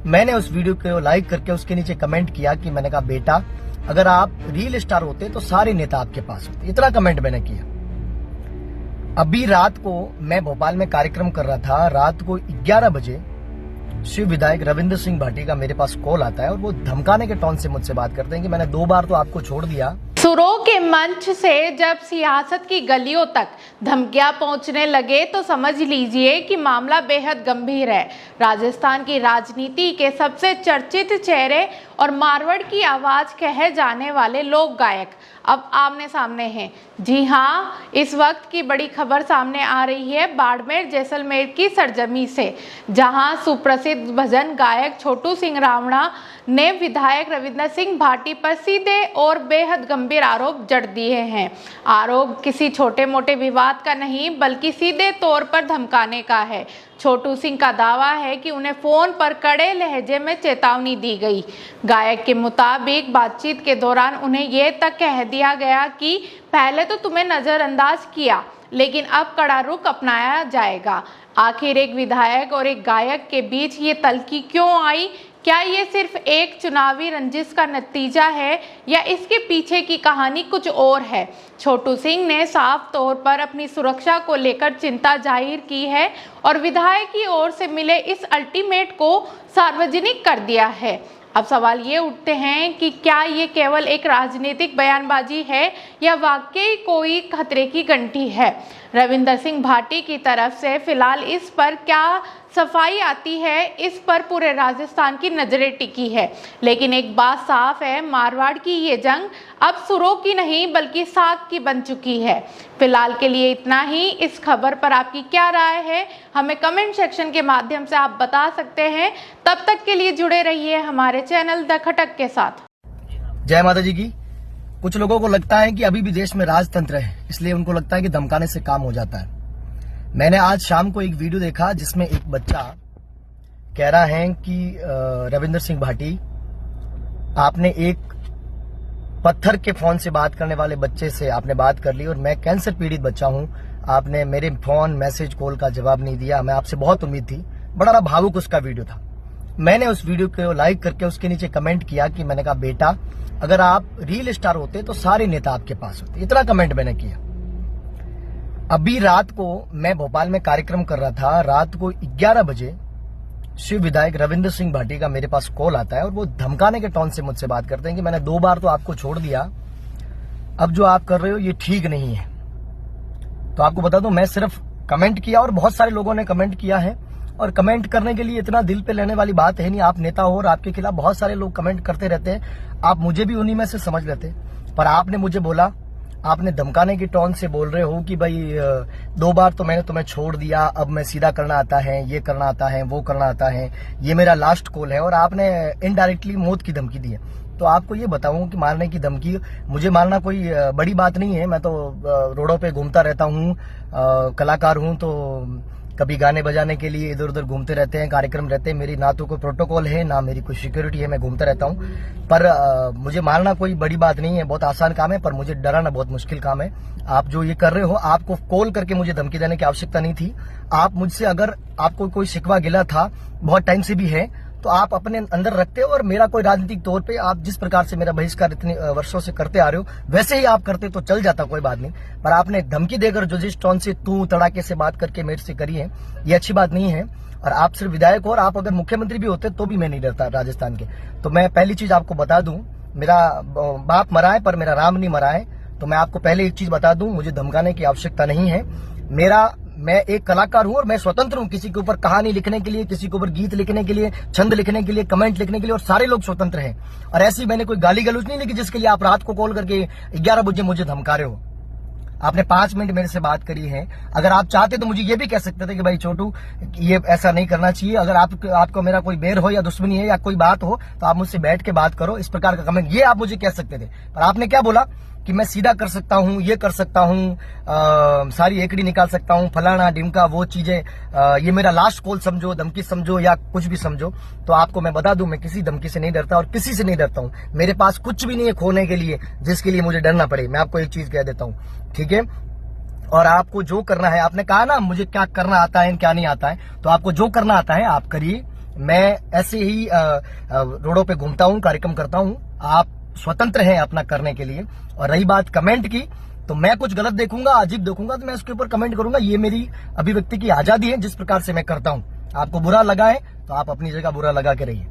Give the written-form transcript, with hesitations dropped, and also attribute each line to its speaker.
Speaker 1: मैंने उस वीडियो को लाइक करके उसके नीचे कमेंट किया कि मैंने कहा बेटा अगर आप रियल स्टार होते तो सारे नेता आपके पास होते। इतना कमेंट मैंने किया। अभी रात को मैं भोपाल में कार्यक्रम कर रहा था, रात को 11 बजे शिव विधायक रविंद्र सिंह भाटी का मेरे पास कॉल आता है और वो धमकाने के टोन से मुझसे बात करते हैं कि मैंने 2 बार तो आपको छोड़ दिया।
Speaker 2: सुरों के मंच से जब सियासत की गलियों तक धमकियां पहुंचने लगे तो समझ लीजिए कि मामला बेहद गंभीर है। राजस्थान की राजनीति के सबसे चर्चित चेहरे और मारवाड़ की आवाज कहे जाने वाले लोक गायक अब आमने सामने हैं। जी हां, इस वक्त की बड़ी खबर सामने आ रही है बाड़मेर जैसलमेर की सरजमी से, जहां सुप्रसिद्ध भजन गायक छोटू सिंह रावणा ने विधायक रविंद्र सिंह भाटी पर सीधे और बेहद गंभीर आरोप जड़ दिए हैं। आरोप किसी छोटे मोटे विवाद का नहीं बल्कि सीधे तौर पर धमकाने का है। छोटू सिंह का दावा है कि उन्हें फोन पर कड़े लहजे में चेतावनी दी गई। गायक के मुताबिक बातचीत के दौरान उन्हें यह तक कह दिया गया कि पहले तो तुम्हें नजरअंदाज किया लेकिन अब कड़ा रुख अपनाया जाएगा। आखिर एक विधायक और एक गायक के बीच ये तल्खी क्यों आई? क्या ये सिर्फ एक चुनावी रंजिश का नतीजा है या इसके पीछे की कहानी कुछ और है? छोटू सिंह ने साफ तौर पर अपनी सुरक्षा को लेकर चिंता जाहिर की है और विधायक की ओर से मिले इस अल्टीमेट को सार्वजनिक कर दिया है। अब सवाल ये उठते हैं कि क्या ये केवल एक राजनीतिक बयानबाजी है या वाकई कोई खतरे की घंटी है? रविंद्र सिंह भाटी की तरफ से फिलहाल इस पर क्या सफाई आती है, इस पर पूरे राजस्थान की नजरें टिकी है। लेकिन एक बात साफ है, मारवाड़ की ये जंग अब सुरों की नहीं बल्कि साख की बन चुकी है। फिलहाल के लिए इतना ही। इस खबर पर आपकी क्या राय है हमें कमेंट सेक्शन के माध्यम से आप बता सकते हैं। तब तक के लिए जुड़े रहिए हमारे चैनल द खटक के साथ।
Speaker 1: जय माता जी की। कुछ लोगों को लगता है कि अभी भी देश में राजतंत्र है, इसलिए उनको लगता है कि धमकाने से काम हो जाता है। मैंने आज शाम को एक वीडियो देखा जिसमें एक बच्चा कह रहा है कि रविंद्र सिंह भाटी, आपने एक पत्थर के फोन से बात करने वाले बच्चे से आपने बात कर ली और मैं कैंसर पीड़ित बच्चा हूं, आपने मेरे फोन मैसेज कॉल का जवाब नहीं दिया, हमें आपसे बहुत उम्मीद थी। बड़ा भावुक उसका वीडियो था। मैंने उस वीडियो को लाइक करके उसके नीचे कमेंट किया कि मैंने कहा बेटा अगर आप रियल स्टार होते तो सारे नेता आपके पास होते। इतना कमेंट मैंने किया। अभी रात को मैं भोपाल में कार्यक्रम कर रहा था, रात को 11 बजे शिव विधायक रविंद्र सिंह भाटी का मेरे पास कॉल आता है और वो धमकाने के टोन से मुझसे बात करते हैं कि मैंने 2 बार तो आपको छोड़ दिया, अब जो आप कर रहे हो ये ठीक नहीं है। तो आपको बता दूं, मैं सिर्फ कमेंट किया और बहुत सारे लोगों ने कमेंट किया है और कमेंट करने के लिए इतना दिल पे लेने वाली बात है नहीं। आप नेता हो और आपके खिलाफ बहुत सारे लोग कमेंट करते रहते हैं, आप मुझे भी उन्हीं में से समझ लेते। पर आपने मुझे बोला, आपने धमकाने की टोन से बोल रहे हो कि भाई 2 बार तो मैंने तुम्हें छोड़ दिया, अब मैं सीधा करना आता है, ये करना आता है, वो करना आता है, ये मेरा लास्ट कॉल है, और आपने इनडायरेक्टली मौत की धमकी दी है। तो आपको ये बताऊं कि मारने की धमकी, मुझे मारना कोई बड़ी बात नहीं है। मैं तो रोडों पे घूमता रहता हूँ, कलाकार हूँ, तो कभी गाने बजाने के लिए इधर उधर घूमते रहते हैं, कार्यक्रम रहते हैं। मेरी ना तो कोई प्रोटोकॉल है ना मेरी कोई सिक्योरिटी है, मैं घूमता रहता हूँ। पर मुझे मारना कोई बड़ी बात नहीं है, बहुत आसान काम है, पर मुझे डराना बहुत मुश्किल काम है। आप जो ये कर रहे हो, आपको कॉल करके मुझे धमकी देने की आवश्यकता नहीं थी। आप मुझसे, अगर आपको कोई शिकवा गिला था, बहुत टाइम से भी है, तो आप अपने अंदर रखते हो और मेरा कोई राजनीतिक तौर पे आप जिस प्रकार से मेरा बहिष्कार इतने वर्षों से करते आ रहे हो वैसे ही आप करते तो चल जाता, कोई बात नहीं। पर आपने धमकी देकर जो जिस टोन से तू तड़ाके से बात करके मेरे से करी है, ये अच्छी बात नहीं है। और आप सिर्फ विधायक हो, और आप अगर मुख्यमंत्री भी होते तो भी मैं नहीं डरता राजस्थान के। तो मैं पहली चीज आपको बता दूं, मेरा बाप मरा है पर मेरा राम नहीं मरा है। तो मैं आपको पहले एक चीज बता दूं, मुझे धमकाने की आवश्यकता नहीं है। मैं एक कलाकार हूं और मैं स्वतंत्र हूं, किसी के ऊपर कहानी लिखने के लिए, किसी के ऊपर गीत लिखने के लिए, छंद लिखने के लिए, कमेंट लिखने के लिए, और सारे लोग स्वतंत्र हैं। और ऐसी मैंने कोई गाली गलौज नहीं लिखी जिसके लिए आप रात को कॉल करके 11 बजे मुझे धमका रहे हो। आपने 5 मिनट मेरे से बात करी है। अगर आप चाहते तो मुझे ये भी कह सकते थे कि भाई छोटू, ये ऐसा नहीं करना चाहिए। अगर आपको मेरा कोई बैर हो या दुश्मनी है या कोई बात हो तो आप मुझसे बैठ के बात करो, इस प्रकार का कमेंट ये आप मुझे कह सकते थे। पर आपने क्या बोला कि मैं सीधा कर सकता हूँ, ये कर सकता हूँ, सारी एकड़ी निकाल सकता हूँ, फलाना डिमका वो चीजें, ये मेरा लास्ट कॉल समझो, धमकी समझो या कुछ भी समझो। तो आपको मैं बता दूं, मैं किसी धमकी से नहीं डरता और किसी से नहीं डरता हूँ। मेरे पास कुछ भी नहीं है खोने के लिए जिसके लिए मुझे डरना पड़े। मैं आपको एक चीज कह देता हूँ, ठीक है। और आपको जो करना है, आपने कहा ना मुझे क्या करना आता है क्या नहीं आता है, तो आपको जो करना आता है आप करिए। मैं ऐसे ही रोडों पे घूमता हूँ, कार्यक्रम करता हूँ। आप स्वतंत्र हैं अपना करने के लिए। और रही बात कमेंट की, तो मैं कुछ गलत देखूंगा, अजीब देखूंगा तो मैं उसके ऊपर कमेंट करूंगा। ये मेरी अभिव्यक्ति की आजादी है, जिस प्रकार से मैं करता हूँ। आपको बुरा लगा है तो आप अपनी जगह बुरा लगा के रहिए।